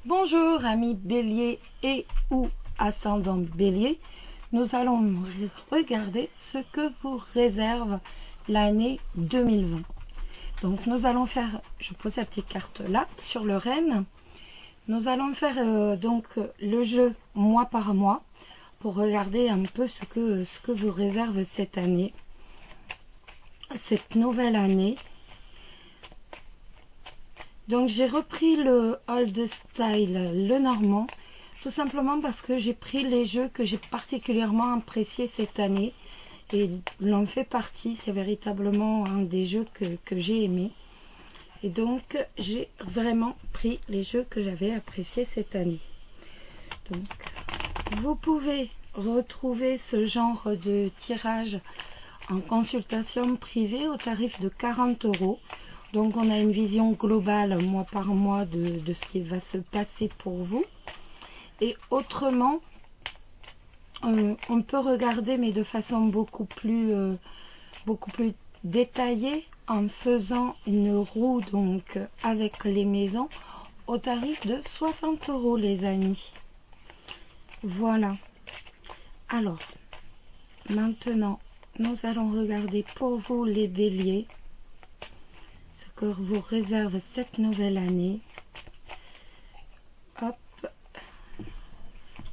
Bonjour amis Bélier et ou ascendant Bélier, nous allons regarder ce que vous réserve l'année 2020. Donc nous allons faire, je pose cette petite carte là sur le renne, nous allons faire donc le jeu mois par mois pour regarder un peu ce que vous réserve cette année, cette nouvelle année. Donc j'ai repris le old style, le normand, tout simplement parce que j'ai pris les jeux que j'ai particulièrement appréciés cette année et l'en fait partie. C'est véritablement un des jeux que j'ai aimé. Et donc j'ai vraiment pris les jeux que j'avais appréciés cette année. Donc vous pouvez retrouver ce genre de tirage en consultation privée au tarif de 40 €. Donc on a une vision globale mois par mois de ce qui va se passer pour vous. Et autrement, on peut regarder mais de façon beaucoup plus détaillée en faisant une roue donc avec les maisons au tarif de 60 € les amis. Voilà. Alors, maintenant, nous allons regarder pour vous les béliers. Que vous réserve cette nouvelle année. Hop,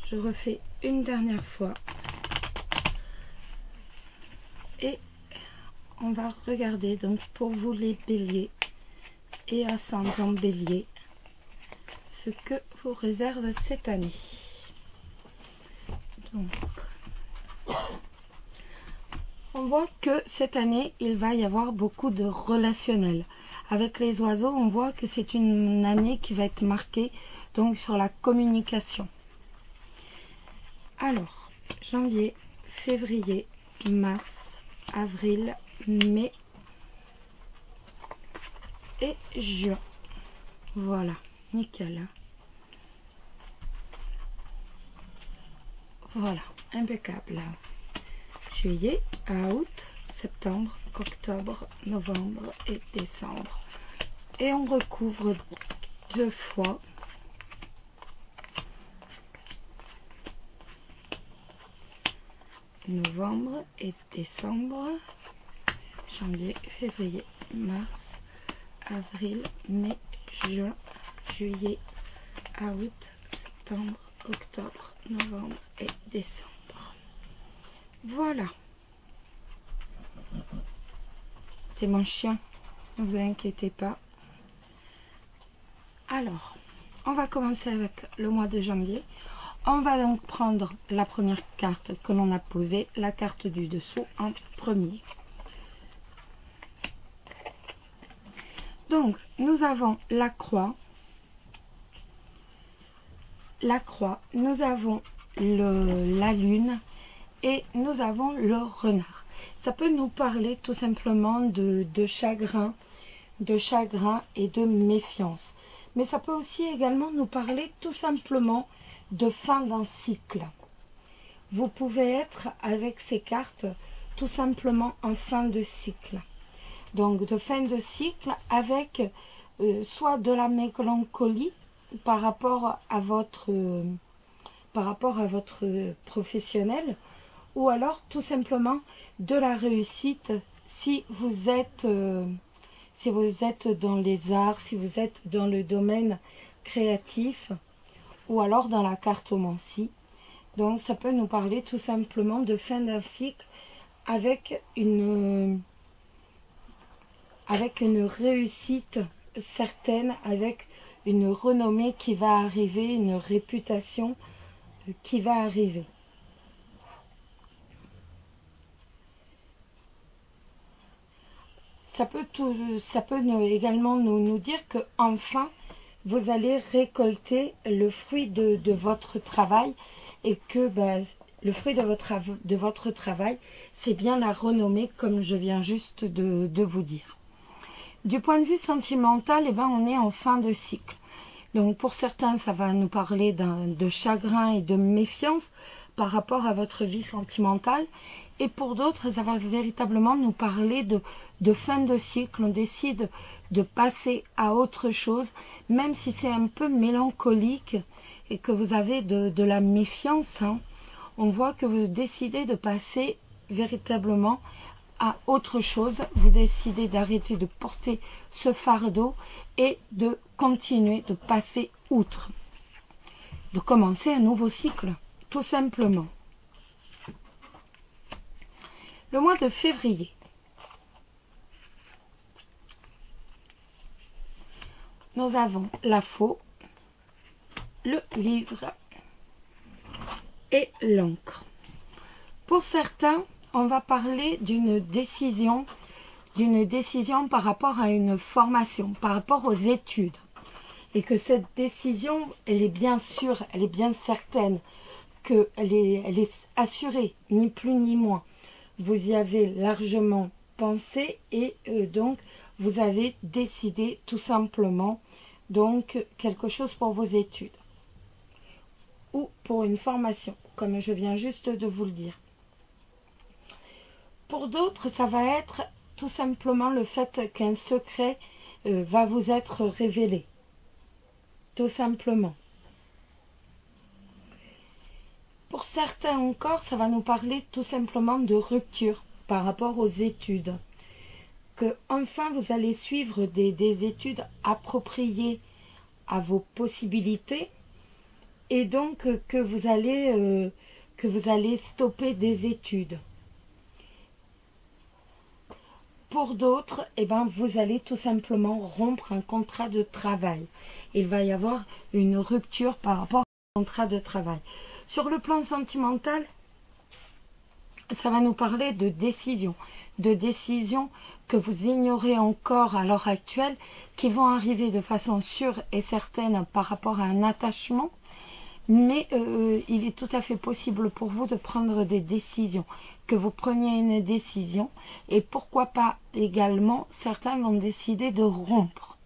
je refais une dernière fois et on va regarder donc pour vous les béliers et ascendant bélier ce que vous réserve cette année. Donc on voit que cette année il va y avoir beaucoup de relationnel. Avec les oiseaux, on voit que c'est une année qui va être marquée donc sur la communication. Alors, janvier, février, mars, avril, mai et juin. Voilà, nickel. Voilà, impeccable. Juillet à août, septembre, octobre, novembre et décembre. Et on recouvre 2 fois. Novembre et décembre. Janvier, février, mars, avril, mai, juin, juillet, août, septembre, octobre, novembre et décembre. Voilà. C'est mon chien, ne vous inquiétez pas. Alors, on va commencer avec le mois de janvier. On va donc prendre la première carte que l'on a posée, la carte du dessous en premier. Donc, nous avons la croix. Nous avons la lune et nous avons le renard. Ça peut nous parler tout simplement de chagrin et de méfiance. Mais ça peut aussi également nous parler tout simplement de fin d'un cycle. Vous pouvez être avec ces cartes tout simplement en fin de cycle. Donc de fin de cycle avec soit de la mélancolie par rapport à votre professionnel, ou alors tout simplement de la réussite si vous êtes dans les arts, si vous êtes dans le domaine créatif, ou alors dans la cartomancie. Donc ça peut nous parler tout simplement de fin d'un cycle avec une réussite certaine, avec une renommée qui va arriver, une réputation qui va arriver. Ça peut également nous dire que enfin vous allez récolter le fruit de votre travail et que le fruit de votre travail, c'est bien la renommée comme je viens juste de vous dire. Du point de vue sentimental, on est en fin de cycle. Donc pour certains, ça va nous parler de chagrin et de méfiance par rapport à votre vie sentimentale. Et pour d'autres, ça va véritablement nous parler de fin de cycle. On décide de passer à autre chose, même si c'est un peu mélancolique et que vous avez de la méfiance. Hein. On voit que vous décidez de passer véritablement à autre chose. Vous décidez d'arrêter de porter ce fardeau et de continuer de passer outre. De commencer un nouveau cycle, tout simplement. Le mois de février. Nous avons la faux, le livre et l'encre. Pour certains, on va parler d'une décision par rapport à une formation, par rapport aux études. Et que cette décision, elle est bien sûre, elle est bien certaine, qu'elle est assurée, ni plus ni moins. Vous y avez largement pensé et donc vous avez décidé tout simplement donc quelque chose pour vos études ou pour une formation, comme je viens juste de vous le dire. Pour d'autres, ça va être tout simplement le fait qu'un secret va vous être révélé. Tout simplement. Pour certains encore, ça va nous parler tout simplement de rupture par rapport aux études. Que enfin vous allez suivre des études appropriées à vos possibilités et donc que vous allez stopper des études. Pour d'autres, eh ben, vous allez tout simplement rompre un contrat de travail. Il va y avoir une rupture par rapport au contrat de travail. Sur le plan sentimental, ça va nous parler de décisions que vous ignorez encore à l'heure actuelle, qui vont arriver de façon sûre et certaine par rapport à un attachement. Mais il est tout à fait possible pour vous de prendre des décisions, que vous preniez une décision et pourquoi pas également certains vont décider de rompre.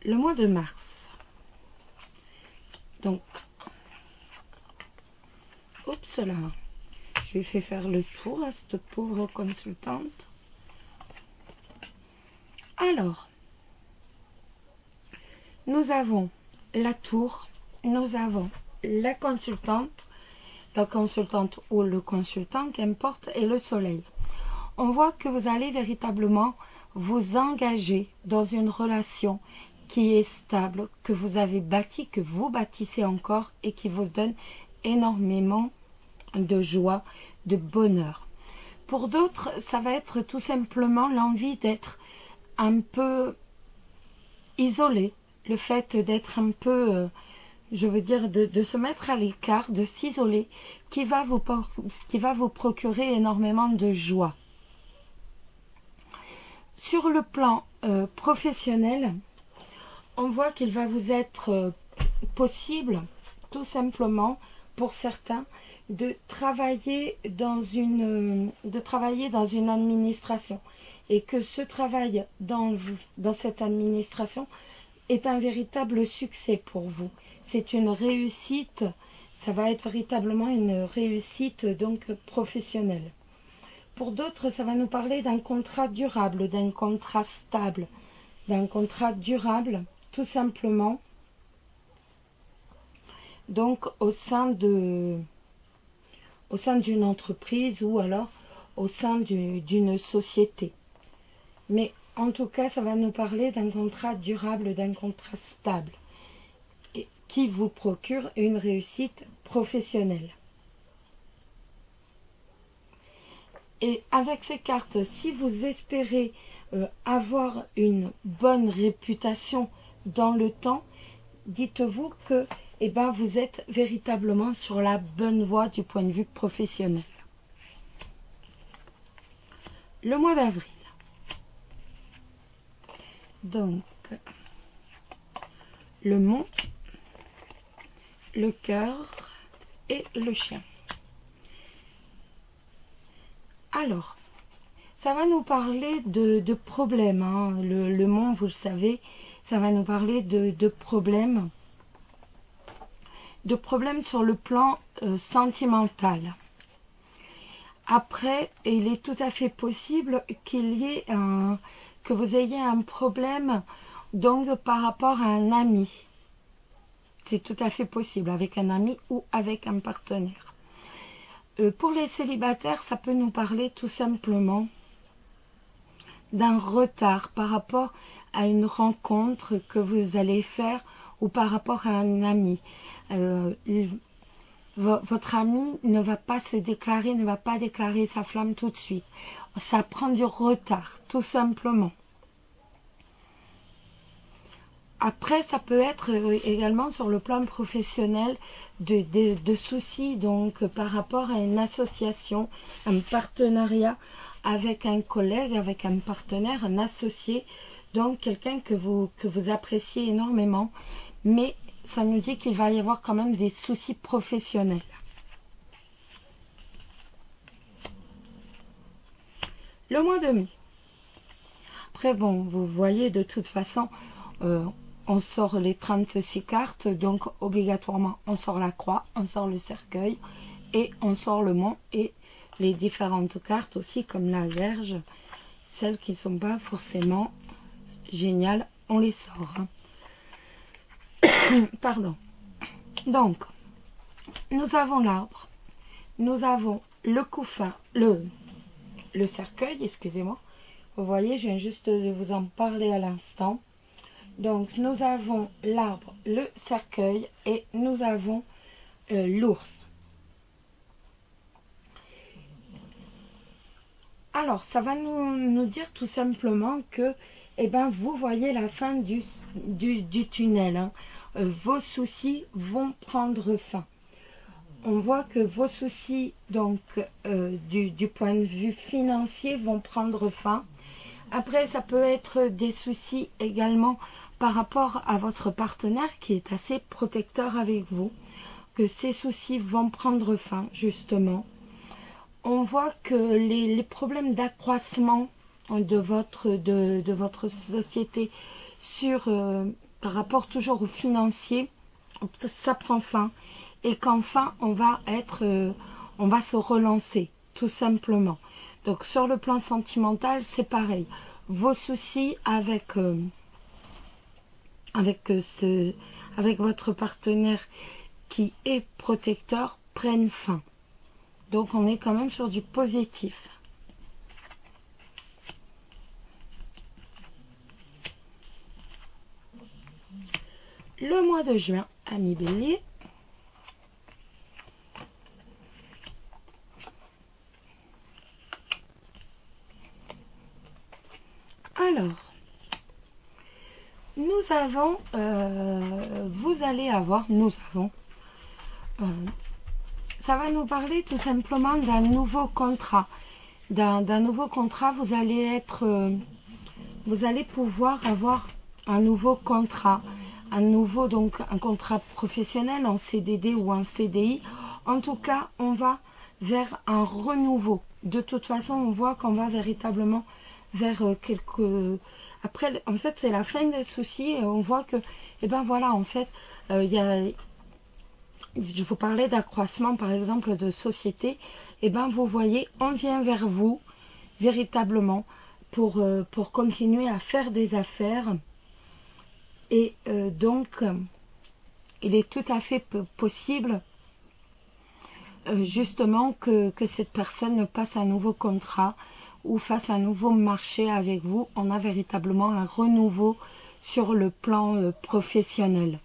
Le mois de mars. Donc, oups là, je lui ai fait faire le tour à cette pauvre consultante. Alors, nous avons la tour, nous avons la consultante ou le consultant, qu'importe, et le soleil. On voit que vous allez véritablement vous engager dans une relation qui est stable, que vous avez bâti, que vous bâtissez encore et qui vous donne énormément de joie, de bonheur. Pour d'autres, ça va être tout simplement l'envie d'être un peu isolé, le fait d'être un peu, je veux dire, de se mettre à l'écart, de s'isoler, qui va vous procurer énormément de joie. Sur le plan professionnel, on voit qu'il va vous être possible, tout simplement, pour certains, de travailler dans une administration. Et que ce travail dans cette administration est un véritable succès pour vous. C'est une réussite, ça va être véritablement une réussite donc professionnelle. Pour d'autres, ça va nous parler d'un contrat durable, d'un contrat stable, d'un contrat durable, tout simplement. Donc au sein d'une entreprise ou alors au sein d'une société. Mais en tout cas, ça va nous parler d'un contrat durable, d'un contrat stable, et qui vous procure une réussite professionnelle. Et avec ces cartes, si vous espérez avoir une bonne réputation dans le temps, dites-vous que vous êtes véritablement sur la bonne voie du point de vue professionnel. Le mois d'avril. Donc, le mont, le cœur et le chien. Alors, Ça va nous parler de problèmes. Hein. Le mont, vous le savez, ça va nous parler de problèmes. De problèmes sur le plan sentimental. Après, il est tout à fait possible qu'il y ait que vous ayez un problème donc par rapport à un ami. C'est tout à fait possible avec un ami ou avec un partenaire. Pour les célibataires, ça peut nous parler tout simplement d'un retard par rapport à une rencontre que vous allez faire ou par rapport à un ami. Votre ami ne va pas se déclarer, ne va pas déclarer sa flamme tout de suite. Ça prend du retard, tout simplement. Après, ça peut être également sur le plan professionnel de soucis donc par rapport à une association, un partenariat avec un collègue, avec un partenaire, un associé, donc quelqu'un que vous appréciez énormément, mais ça nous dit qu'il va y avoir quand même des soucis professionnels. Le mois de mai. Après, bon, vous voyez, de toute façon, on sort les 36 cartes, donc obligatoirement, on sort la croix, on sort le cercueil, et on sort le mont, et les différentes cartes aussi, comme la Vierge, celles qui ne sont pas forcément géniales, on les sort. Hein. Pardon. Donc, nous avons l'arbre, nous avons le couffin, le cercueil, excusez-moi. Vous voyez, je viens juste de vous en parler à l'instant. Donc, nous avons l'arbre, le cercueil et nous avons l'ours. Alors, ça va nous dire tout simplement que, eh ben, vous voyez la fin du tunnel. Hein. Vos soucis vont prendre fin. On voit que vos soucis, donc, du point de vue financier, vont prendre fin. Après, ça peut être des soucis également par rapport à votre partenaire qui est assez protecteur avec vous. Que ces soucis vont prendre fin, justement. On voit que les problèmes d'accroissement de votre société par rapport toujours au financier, ça prend fin. Et qu'enfin, on va se relancer, tout simplement. Donc, sur le plan sentimental, c'est pareil. Vos soucis avec votre partenaire qui est protecteur prennent fin. Donc, on est quand même sur du positif. Le mois de juin, amis Bélier. Alors, ça va nous parler tout simplement d'un nouveau contrat. D'un nouveau contrat, vous allez pouvoir avoir un nouveau contrat. Donc un contrat professionnel en CDD ou en CDI. En tout cas, on va vers un renouveau. De toute façon, on voit qu'on va véritablement vers Après, en fait, c'est la fin des soucis et on voit que, eh ben voilà, en fait, je vous parlais d'accroissement, par exemple, de société. Eh ben, vous voyez, on vient vers vous, véritablement, pour continuer à faire des affaires. Et donc, il est tout à fait possible, justement, que cette personne passe un nouveau contrat ou fasse un nouveau marché avec vous. On a véritablement un renouveau sur le plan professionnel.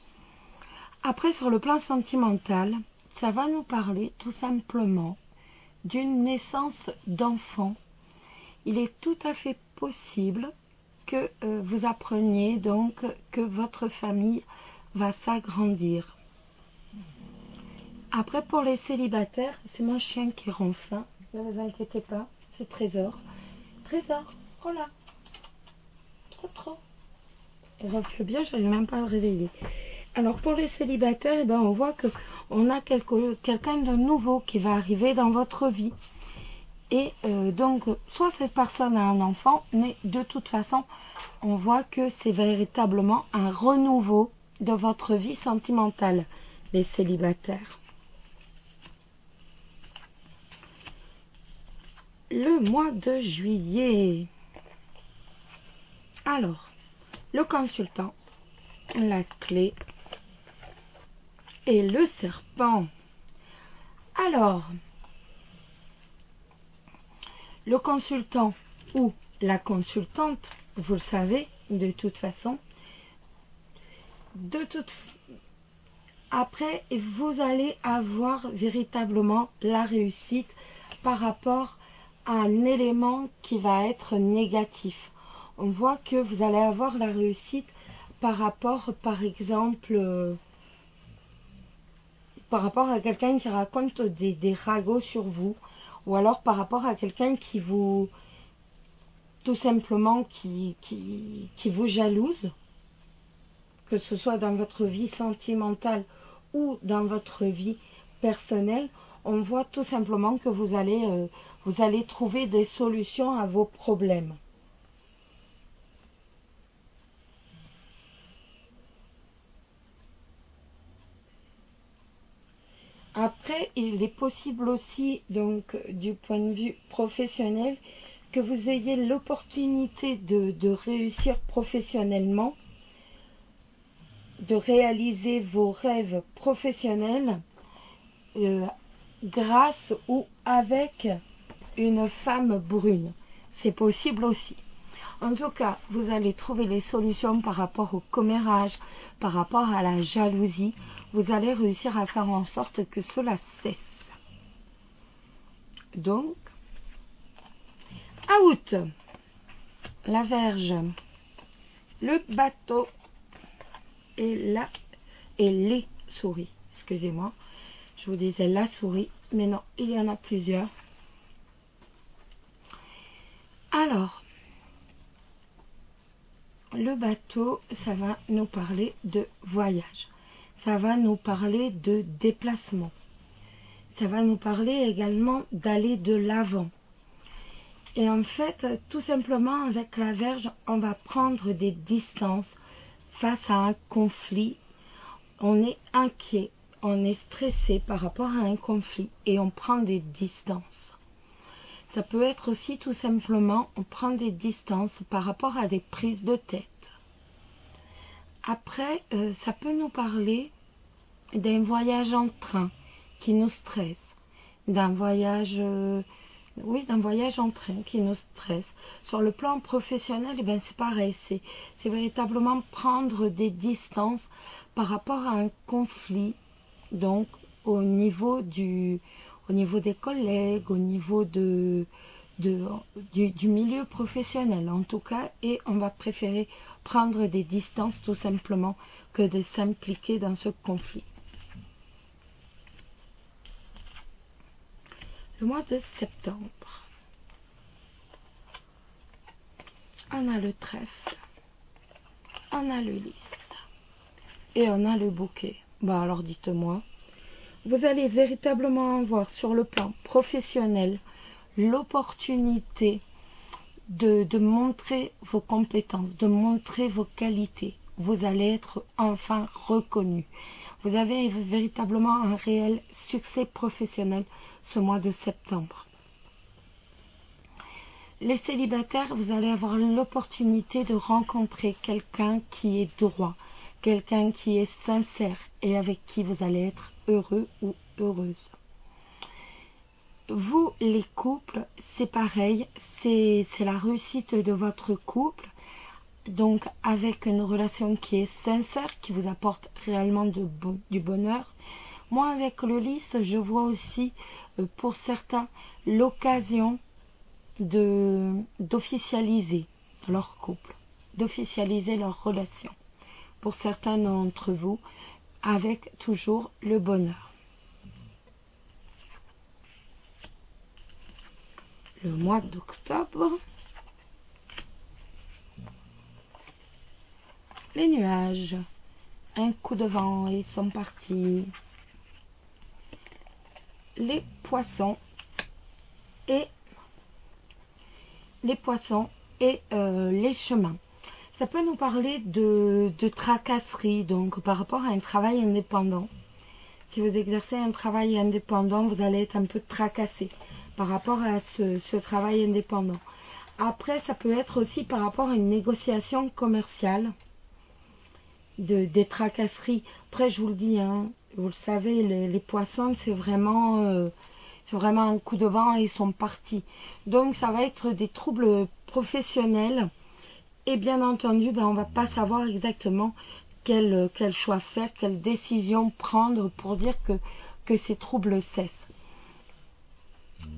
Après, sur le plan sentimental, ça va nous parler tout simplement d'une naissance d'enfant. Il est tout à fait possible que vous appreniez donc que votre famille va s'agrandir. Après, pour les célibataires, c'est mon chien qui ronfle. Hein. Ne vous inquiétez pas, c'est Trésor. Trésor, oh là, trop. Il ronfle bien, je n'arrive même pas à le réveiller. Alors, pour les célibataires, eh ben, on voit qu'on a quelqu'un de nouveau qui va arriver dans votre vie. Et donc, soit cette personne a un enfant, mais de toute façon, on voit que c'est véritablement un renouveau de votre vie sentimentale, les célibataires. Le mois de juillet. Alors, le consultant, la clé et le serpent. Alors, le consultant ou la consultante, vous le savez, de toute façon, après, vous allez avoir véritablement la réussite par rapport à un élément qui va être négatif. On voit que vous allez avoir la réussite par rapport, par exemple, par rapport à quelqu'un qui raconte des ragots sur vous, ou alors par rapport à quelqu'un qui vous, tout simplement, qui vous jalouse, que ce soit dans votre vie sentimentale ou dans votre vie personnelle. On voit tout simplement que vous allez trouver des solutions à vos problèmes. Après, il est possible aussi, donc, du point de vue professionnel, que vous ayez l'opportunité de réussir professionnellement, de réaliser vos rêves professionnels grâce ou avec une femme brune. C'est possible aussi. En tout cas, vous allez trouver les solutions par rapport au commérage, par rapport à la jalousie. Vous allez réussir à faire en sorte que cela cesse. Donc, à août, la Vierge, le bateau et les souris. Excusez-moi, je vous disais la souris, mais non, il y en a plusieurs. Alors, le bateau, ça va nous parler de voyage. Ça va nous parler de déplacement. Ça va nous parler également d'aller de l'avant. Et en fait, tout simplement, avec la Vierge, on va prendre des distances face à un conflit. On est inquiet, on est stressé par rapport à un conflit et on prend des distances. Ça peut être aussi tout simplement, on prend des distances par rapport à des prises de tête. Après, ça peut nous parler d'un voyage en train qui nous stresse, d'un voyage, d'un voyage en train qui nous stresse. Sur le plan professionnel, eh bien, c'est pareil, c'est véritablement prendre des distances par rapport à un conflit, donc au niveau des collègues, au niveau du milieu professionnel en tout cas, et on va préférer prendre des distances tout simplement que de s'impliquer dans ce conflit. Le mois de septembre, on a le trèfle, on a le lys et on a le bouquet. Bon, alors dites-moi, vous allez véritablement avoir sur le plan professionnel l'opportunité de montrer vos compétences, de montrer vos qualités. Vous allez être enfin reconnu. Vous avez véritablement un réel succès professionnel ce mois de septembre. Les célibataires, vous allez avoir l'opportunité de rencontrer quelqu'un qui est droit, quelqu'un qui est sincère et avec qui vous allez être heureux ou heureuse. Vous, les couples, c'est pareil, c'est la réussite de votre couple, donc avec une relation qui est sincère, qui vous apporte réellement du bonheur. Moi, avec le lys, je vois aussi, pour certains, l'occasion d'officialiser leur couple, d'officialiser leur relation. Pour certains d'entre vous, avec toujours le bonheur. Le mois d'octobre, les nuages, un coup de vent et ils sont partis. Les poissons et les poissons et les chemins. Ça peut nous parler de tracasserie, donc par rapport à un travail indépendant. Si vous exercez un travail indépendant, vous allez être un peu tracassé par rapport à ce travail indépendant. Après, ça peut être aussi par rapport à une négociation commerciale, des tracasseries. Après, je vous le dis, hein, vous le savez, les poissons, c'est vraiment un coup de vent et ils sont partis. Donc, ça va être des troubles professionnels. Et bien entendu, on ne va pas savoir exactement quel choix faire, quelle décision prendre pour dire que ces troubles cessent.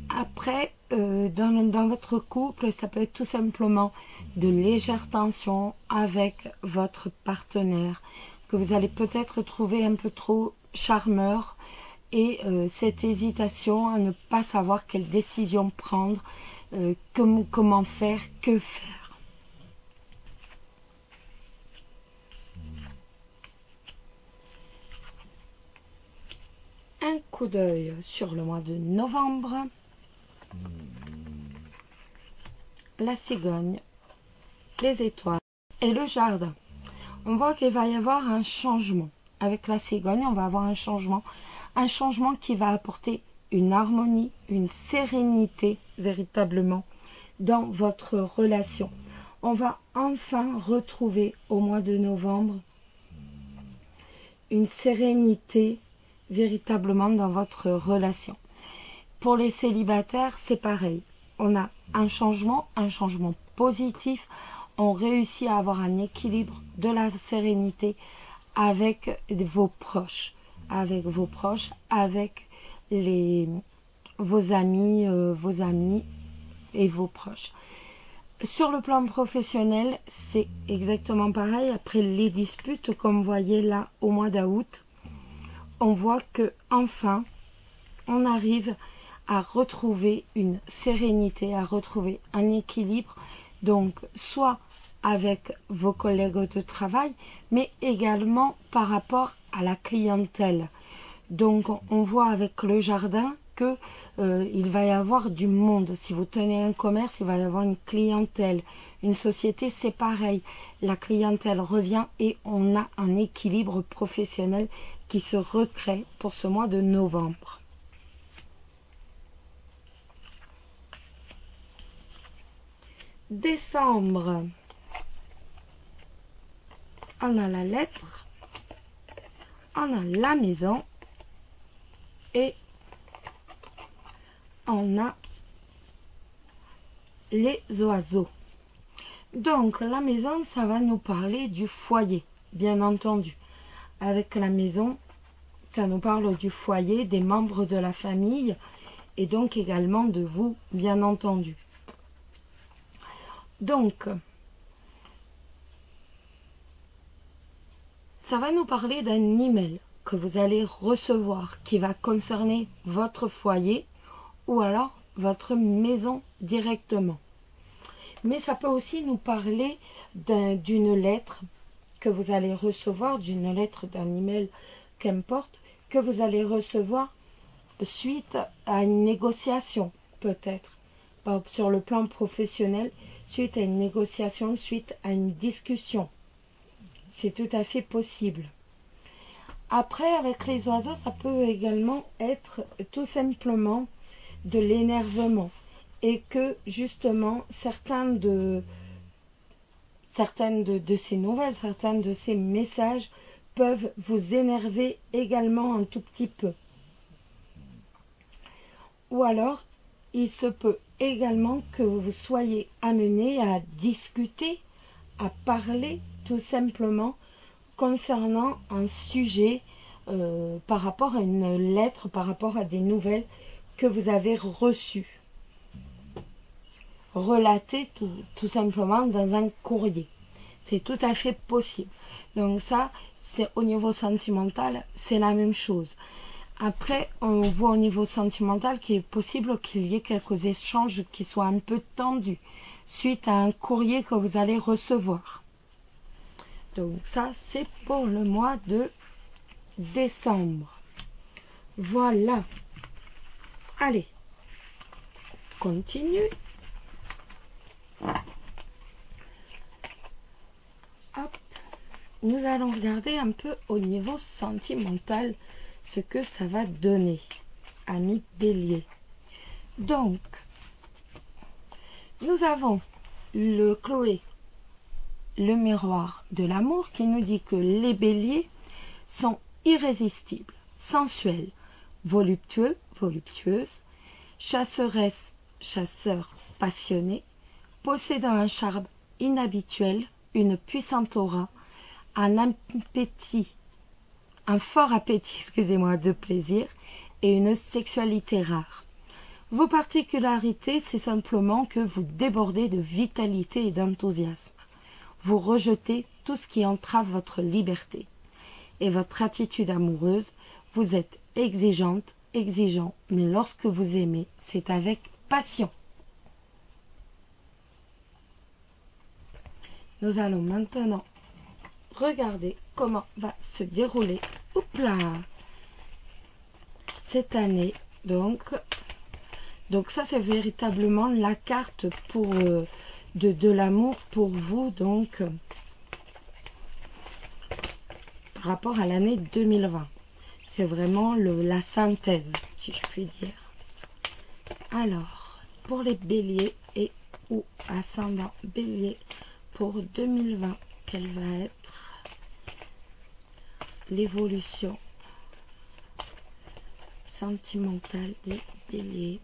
Après, dans votre couple, ça peut être tout simplement de légères tensions avec votre partenaire, que vous allez peut-être trouver un peu trop charmeur, et cette hésitation à ne pas savoir quelle décision prendre, comment faire, que faire. Un coup d'œil sur le mois de novembre. La cigogne, les étoiles et le jardin. On voit qu'il va y avoir un changement. Avec la cigogne, on va avoir un changement qui va apporter une harmonie, une sérénité véritablement dans votre relation. On va enfin retrouver au mois de novembre une sérénité véritablement dans votre relation. Pour les célibataires, c'est pareil. On a un changement positif. On réussit à avoir un équilibre, de la sérénité avec vos proches, avec vos amis et vos proches. Sur le plan professionnel, c'est exactement pareil. Après les disputes, comme vous voyez là au mois d'août, on voit que enfin, on arrive à retrouver une sérénité, à retrouver un équilibre, donc soit avec vos collègues de travail, mais également par rapport à la clientèle. Donc on voit avec le jardin que il va y avoir du monde. Si vous tenez un commerce, il va y avoir une clientèle. Une société, c'est pareil. La clientèle revient et on a un équilibre professionnel qui se recrée pour ce mois de novembre. Décembre. On a la lettre, on a la maison et on a les oiseaux. Donc la maison, ça va nous parler du foyer, bien entendu. Avec la maison, ça nous parle du foyer, des membres de la famille et donc également de vous, bien entendu. Donc, ça va nous parler d'un email que vous allez recevoir qui va concerner votre foyer ou alors votre maison directement. Mais ça peut aussi nous parler d'une lettre que vous allez recevoir, d'une lettre, d'un email, qu'importe, que vous allez recevoir suite à une négociation, peut-être, sur le plan professionnel, suite à une négociation, suite à une discussion. C'est tout à fait possible. Après, avec les oiseaux, ça peut également être tout simplement de l'énervement. Et que, justement, certaines de ces nouvelles, certains de ces messages peuvent vous énerver également un tout petit peu. Ou alors, il se peut également que vous soyez amené à discuter, à parler tout simplement concernant un sujet par rapport à une lettre, par rapport à des nouvelles que vous avez reçues. Relatées tout simplement dans un courrier. C'est tout à fait possible. Donc ça, c'est au niveau sentimental, c'est la même chose. Après, on voit au niveau sentimental qu'il est possible qu'il y ait quelques échanges qui soient un peu tendus suite à un courrier que vous allez recevoir. Donc ça, c'est pour le mois de décembre. Voilà. Allez, continue. Hop. Nous allons regarder un peu au niveau sentimental ce que ça va donner, amis Bélier. Donc, nous avons le Chloé, le miroir de l'amour, qui nous dit que les béliers sont irrésistibles, sensuels, voluptueux, voluptueuses, chasseresses, chasseurs passionnés, possédant un charme inhabituel, une puissante aura, un fort appétit, excusez-moi, de plaisir et une sexualité rare. Vos particularités, c'est simplement que vous débordez de vitalité et d'enthousiasme. Vous rejetez tout ce qui entrave votre liberté. Et votre attitude amoureuse, vous êtes exigeante, exigeant, mais lorsque vous aimez, c'est avec passion. Nous allons maintenant regarder comment va se dérouler cette année. Donc ça, c'est véritablement la carte pour de l'amour pour vous, donc par rapport à l'année 2020. C'est vraiment la synthèse, si je puis dire. Alors, pour les béliers et ou ascendant bélier pour 2020, quelle va être l'évolution sentimentale des béliers?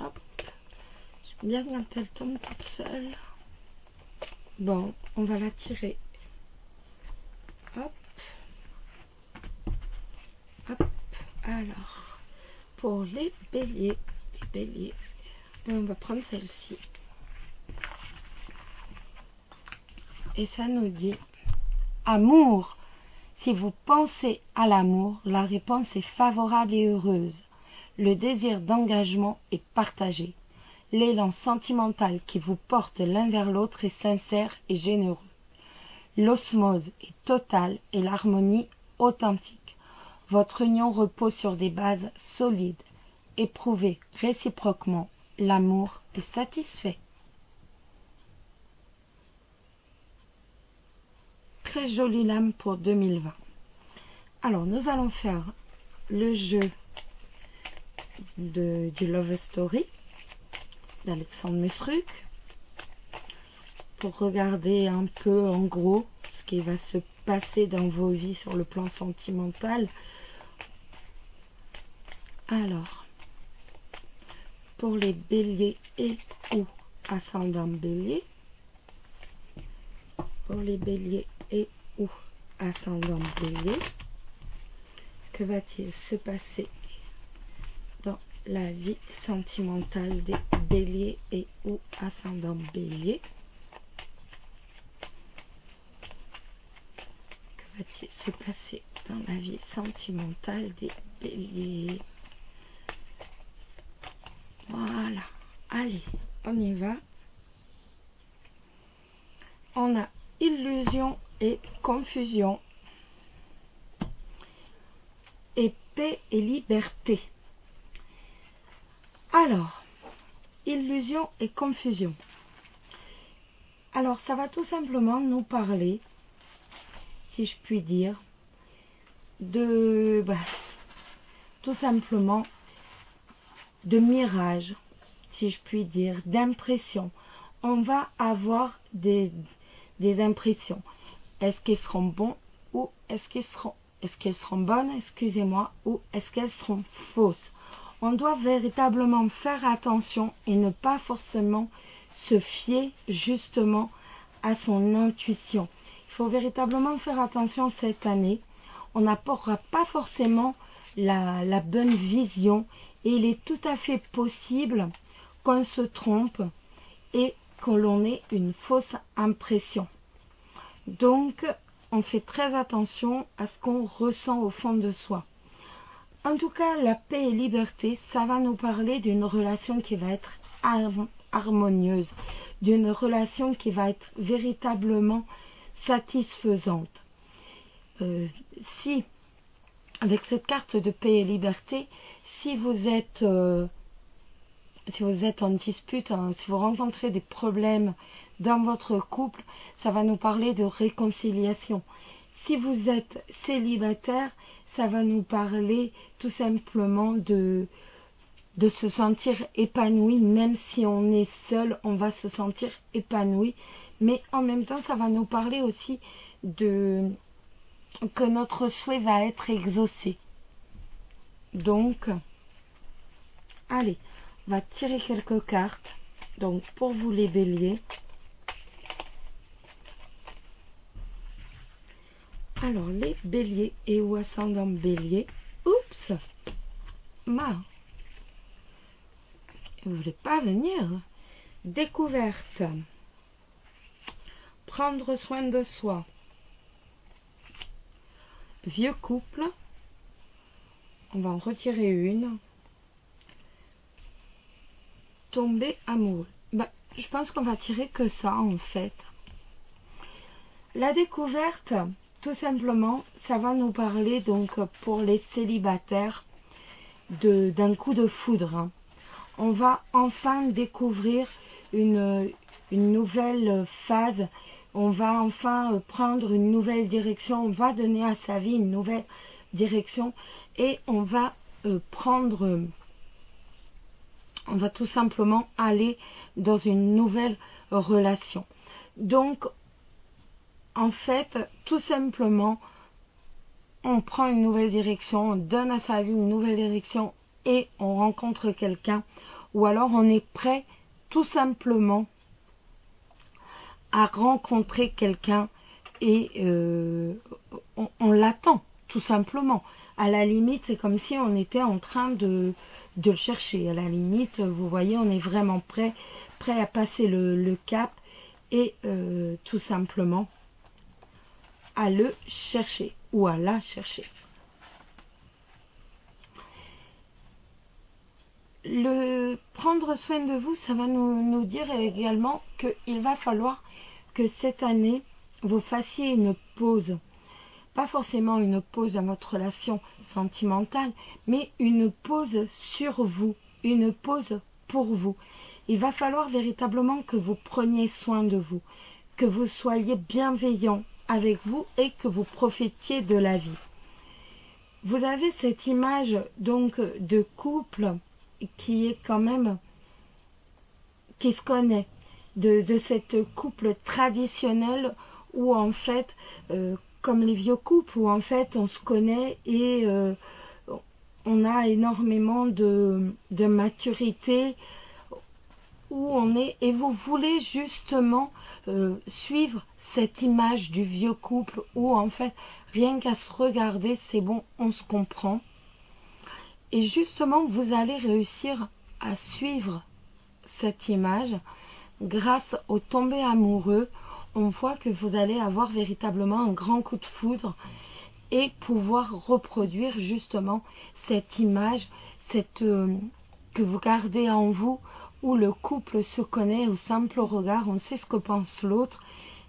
Hop. J'aime bien quand elle tombe toute seule. Bon, on va la tirer. Hop. Hop. Alors, pour les béliers, on va prendre celle-ci. Et ça nous dit amour. Si vous pensez à l'amour, la réponse est favorable et heureuse. Le désir d'engagement est partagé. L'élan sentimental qui vous porte l'un vers l'autre est sincère et généreux. L'osmose est totale et l'harmonie authentique. Votre union repose sur des bases solides. Éprouvez réciproquement. L'amour est satisfait. Très jolie lame pour 2020. Alors, nous allons faire le jeu du Love Story d'Alexandre Musruc pour regarder un peu en gros ce qui va se passer dans vos vies sur le plan sentimental. Alors, pour les béliers et ou ascendant bélier, pour les béliers et ou ascendant bélier, que va-t-il se passer dans la vie sentimentale des béliers et ou ascendant bélier? Que va-t-il se passer dans la vie sentimentale des béliers? Voilà, allez, on y va. On a illusion et confusion, et paix et liberté. Alors, illusion et confusion. Alors, ça va tout simplement nous parler, si je puis dire, de tout simplement de mirage, si je puis dire, d'impression. On va avoir des impressions. Est-ce qu'elles seront bons ou est-ce qu'elles seront bonnes, excusez-moi, ou est-ce qu'elles seront fausses? On doit véritablement faire attention et ne pas forcément se fier justement à son intuition. Il faut véritablement faire attention cette année. On n'apportera pas forcément la bonne vision et il est tout à fait possible qu'on se trompe et que l'on ait une fausse impression. Donc, on fait très attention à ce qu'on ressent au fond de soi. En tout cas, la paix et liberté, ça va nous parler d'une relation qui va être harmonieuse, d'une relation qui va être véritablement satisfaisante. Si, avec cette carte de paix et liberté, si vous êtes si vous êtes en dispute, hein, si vous rencontrez des problèmes dans votre couple, ça va nous parler de réconciliation. Si vous êtes célibataire, ça va nous parler tout simplement de se sentir épanoui. Même si on est seul, on va se sentir épanoui. Mais en même temps, ça va nous parler aussi que notre souhait va être exaucé. Donc, allez, on va tirer quelques cartes. Donc, pour vous les béliers. Alors, les béliers et ou ascendant bélier. Oups! Vous voulez pas venir? Découverte. Prendre soin de soi. Vieux couple. On va en retirer une. Tomber amoureux. Je pense qu'on va tirer que ça en fait. La découverte, tout simplement, ça va nous parler donc pour les célibataires d'un coup de foudre. On va enfin découvrir une nouvelle phase. On va enfin prendre une nouvelle direction. On va donner à sa vie une nouvelle direction. Et on va on va tout simplement aller dans une nouvelle relation. Donc, en fait, tout simplement, on prend une nouvelle direction, on donne à sa vie une nouvelle direction et on rencontre quelqu'un. Ou alors, on est prêt tout simplement à rencontrer quelqu'un et on l'attend, tout simplement. À la limite, c'est comme si on était en train de le chercher. À la limite, vous voyez, on est vraiment prêt à passer le cap et tout simplement à le chercher ou à la chercher. Le prendre soin de vous, ça va nous dire également qu'il va falloir que cette année, vous fassiez une pause. Pas forcément une pause dans votre relation sentimentale, mais une pause sur vous, une pause pour vous. Il va falloir véritablement que vous preniez soin de vous, que vous soyez bienveillant avec vous et que vous profitiez de la vie. Vous avez cette image donc de couple qui est quand même, qui se connaît, de cette couple traditionnel où en fait, comme les vieux couples, où en fait on se connaît et on a énormément de maturité, où on est, et vous voulez justement suivre cette image du vieux couple où en fait rien qu'à se regarder c'est bon, on se comprend, et justement vous allez réussir à suivre cette image grâce au tombé amoureux. On voit que vous allez avoir véritablement un grand coup de foudre et pouvoir reproduire justement cette image, que vous gardez en vous, où le couple se connaît au simple regard, on sait ce que pense l'autre.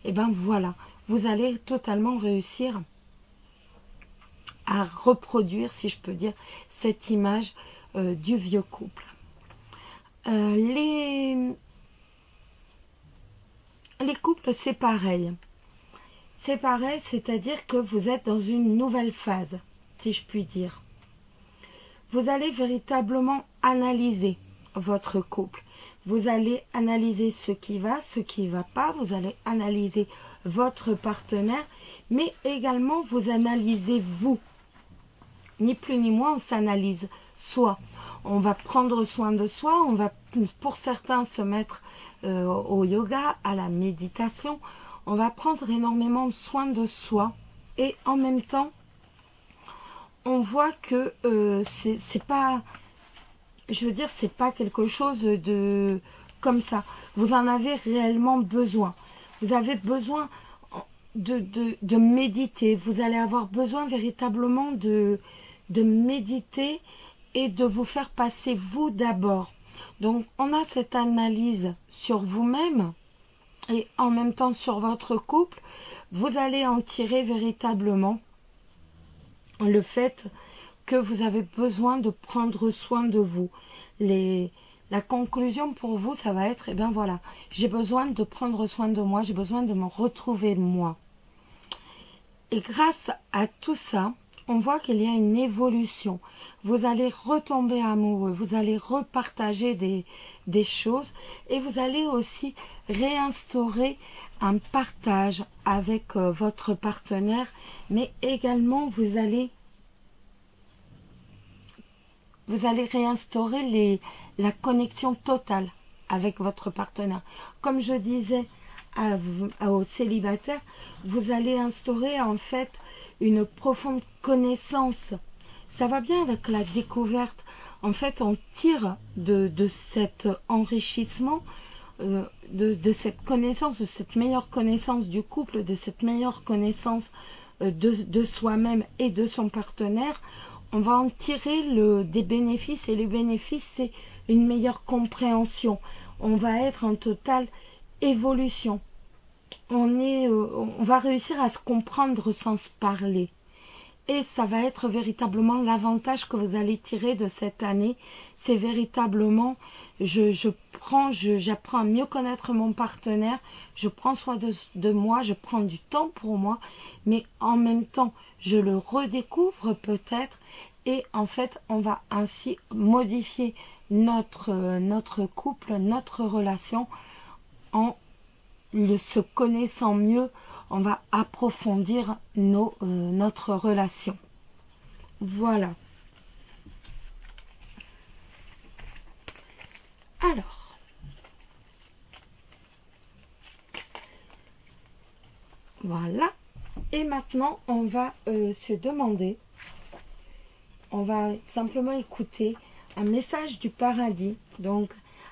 Et bien voilà, vous allez totalement réussir à reproduire, si je peux dire, cette image du vieux couple. Les couples, c'est pareil. C'est pareil, c'est-à-dire que vous êtes dans une nouvelle phase, si je puis dire. Vous allez véritablement analyser votre couple. Vous allez analyser ce qui va pas. Vous allez analyser votre partenaire, mais également vous analysez vous. Ni plus ni moins, on s'analyse soi. On va prendre soin de soi, on va pour certains se mettre au yoga, à la méditation. On va prendre énormément soin de soi et en même temps, on voit que c'est pas, je veux dire, c'est pas quelque chose de comme ça. Vous en avez réellement besoin. Vous avez besoin de méditer. Vous allez avoir besoin véritablement de méditer et de vous faire passer vous d'abord. Donc, on a cette analyse sur vous-même et en même temps sur votre couple. Vous allez en tirer véritablement le fait que vous avez besoin de prendre soin de vous. La conclusion pour vous, ça va être, eh bien voilà, j'ai besoin de prendre soin de moi, j'ai besoin de me retrouver moi. Et grâce à tout ça, on voit qu'il y a une évolution. Vous allez retomber amoureux, vous allez repartager des choses et vous allez aussi réinstaurer un partage avec votre partenaire, mais également vous allez réinstaurer la connexion totale avec votre partenaire. Comme je disais aux célibataires, vous allez instaurer en fait une profonde connaissance. Ça va bien avec la découverte. En fait, on tire de cet enrichissement, de cette connaissance, de cette meilleure connaissance du couple, de cette meilleure connaissance de soi-même et de son partenaire. On va en tirer des bénéfices, et les bénéfices, c'est une meilleure compréhension. On va être en totale évolution. On va réussir à se comprendre sans se parler. Et ça va être véritablement l'avantage que vous allez tirer de cette année. C'est véritablement, j'apprends à mieux connaître mon partenaire, je prends soin de moi, je prends du temps pour moi, mais en même temps, je le redécouvre peut-être. Et en fait, on va ainsi modifier notre couple, notre relation en se connaissant mieux. On va approfondir notre relation. Voilà. Alors, voilà. Et maintenant, on va se demander, on va simplement écouter un message du paradis, donc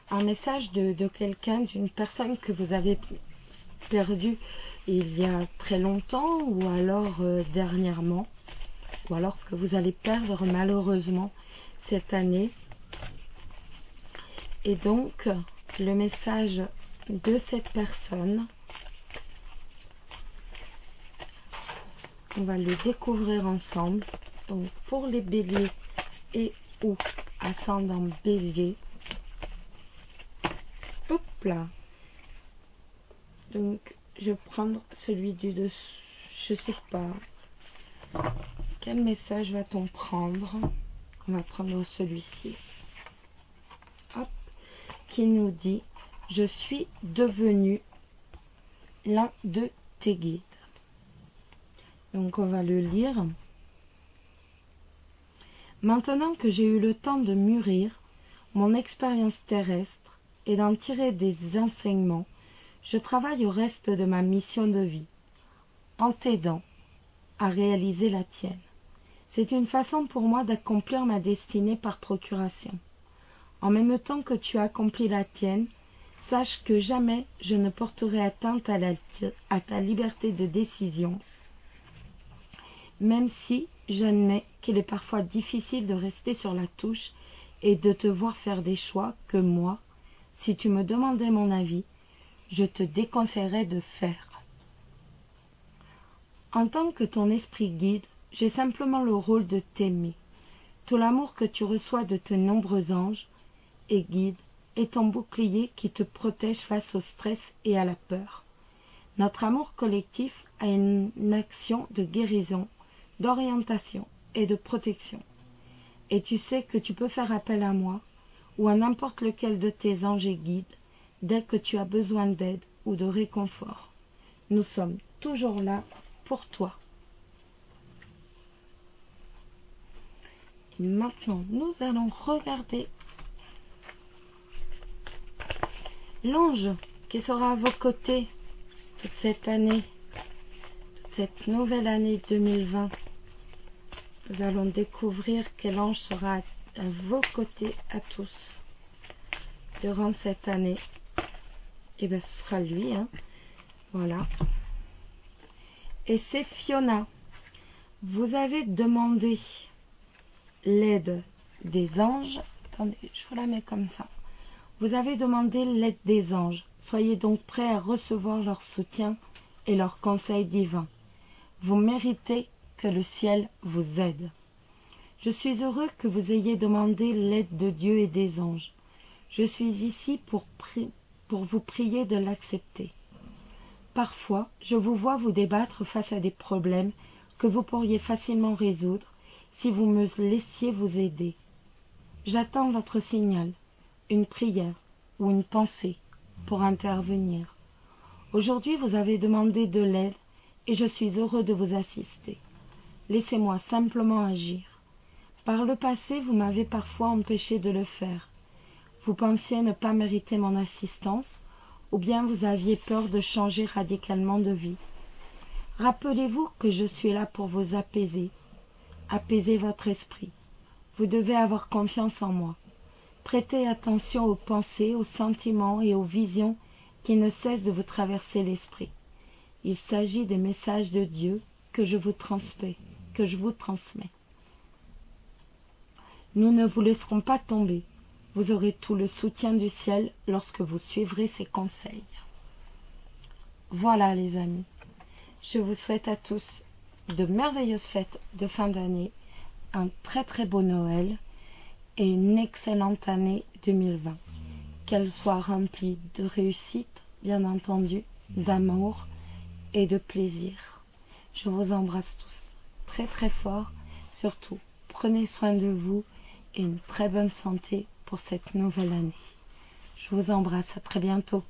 un message de quelqu'un, d'une personne que vous avez perdu il y a très longtemps, ou alors dernièrement, ou alors que vous allez perdre malheureusement cette année. Et donc, le message de cette personne, on va le découvrir ensemble. Donc, pour les béliers et ou ascendant bélier, hop là. Donc, je vais prendre celui du dessus. Je sais pas. Quel message va-t-on prendre? On va prendre celui-ci. Hop. Qui nous dit: je suis devenu l'un de tes guides. Donc, on va le lire. Maintenant que j'ai eu le temps de mûrir mon expérience terrestre et d'en tirer des enseignements, je travaille au reste de ma mission de vie, en t'aidant à réaliser la tienne. C'est une façon pour moi d'accomplir ma destinée par procuration. En même temps que tu accomplis la tienne, sache que jamais je ne porterai atteinte à ta liberté de décision, même si j'admets qu'il est parfois difficile de rester sur la touche et de te voir faire des choix que moi, si tu me demandais mon avis, je te déconseillerais de faire. En tant que ton esprit guide, j'ai simplement le rôle de t'aimer. Tout l'amour que tu reçois de tes nombreux anges et guides est ton bouclier qui te protège face au stress et à la peur. Notre amour collectif a une action de guérison, d'orientation et de protection. Et tu sais que tu peux faire appel à moi ou à n'importe lequel de tes anges et guides dès que tu as besoin d'aide ou de réconfort. Nous sommes toujours là pour toi. Et maintenant, nous allons regarder l'ange qui sera à vos côtés toute cette année, toute cette nouvelle année 2020. Nous allons découvrir quel ange sera à vos côtés à tous durant cette année. Et bien ce sera lui, hein. Voilà. Et c'est Fiona. Vous avez demandé l'aide des anges. Attendez, je vous la mets comme ça. Vous avez demandé l'aide des anges. Soyez donc prêts à recevoir leur soutien et leurs conseils divins. Vous méritez que le ciel vous aide. Je suis heureux que vous ayez demandé l'aide de Dieu et des anges. Je suis ici pour vous prier de l'accepter. Parfois, je vous vois vous débattre face à des problèmes que vous pourriez facilement résoudre si vous me laissiez vous aider. J'attends votre signal, une prière ou une pensée pour intervenir. Aujourd'hui, vous avez demandé de l'aide et je suis heureux de vous assister. Laissez-moi simplement agir. Par le passé, vous m'avez parfois empêché de le faire. Vous pensiez ne pas mériter mon assistance, ou bien vous aviez peur de changer radicalement de vie. Rappelez-vous que je suis là pour vous apaiser. Apaisez votre esprit. Vous devez avoir confiance en moi. Prêtez attention aux pensées, aux sentiments et aux visions qui ne cessent de vous traverser l'esprit. Il s'agit des messages de Dieu que je vous transmets. Nous ne vous laisserons pas tomber. Vous aurez tout le soutien du ciel lorsque vous suivrez ces conseils. Voilà les amis, je vous souhaite à tous de merveilleuses fêtes de fin d'année, un très très beau Noël et une excellente année 2020. Qu'elle soit remplie de réussite, bien entendu, d'amour et de plaisir. Je vous embrasse tous très très fort, surtout prenez soin de vous et une très bonne santé pour cette nouvelle année. Je vous embrasse, à très bientôt.